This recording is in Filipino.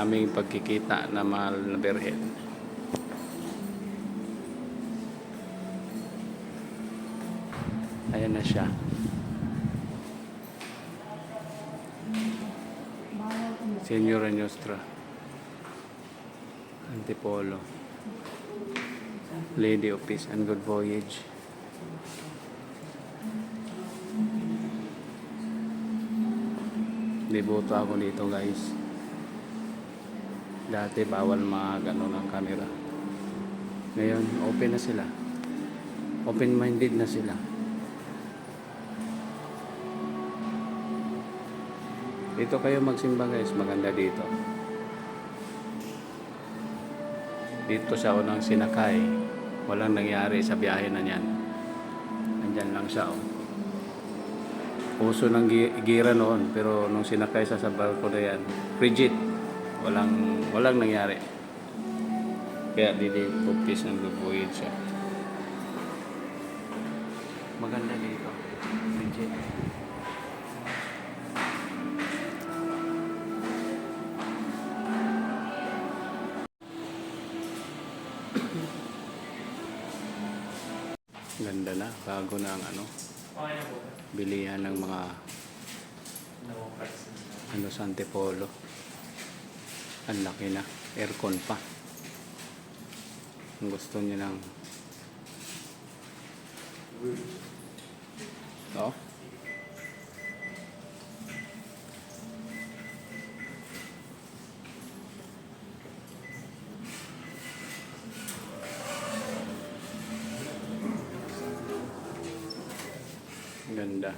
aming pagkikita na mahal na Birhen. Ayan na siya. Señora Nostra, Antipolo, Lady of Peace and Good Voyage. Deboto ako dito, guys. Dati bawal mga gano'n ang camera. Ngayon open na sila, open minded na sila. Dito kayo magsimba, guys, maganda dito. Dito sa unang sinakay, walang nangyari sa biyahe na yan. Nandyan lang siya, oh. Uso ng gira noon, pero nung sinakay sa barko na yan, frigid, walang nangyari. Kaya dili pupis ng lubuhin siya. Maganda dito, frigid. Ganda na, bago na ang bilihan ng mga sa Antipolo. Ang laki na, aircon pa. Kung gusto niyo ng ganda.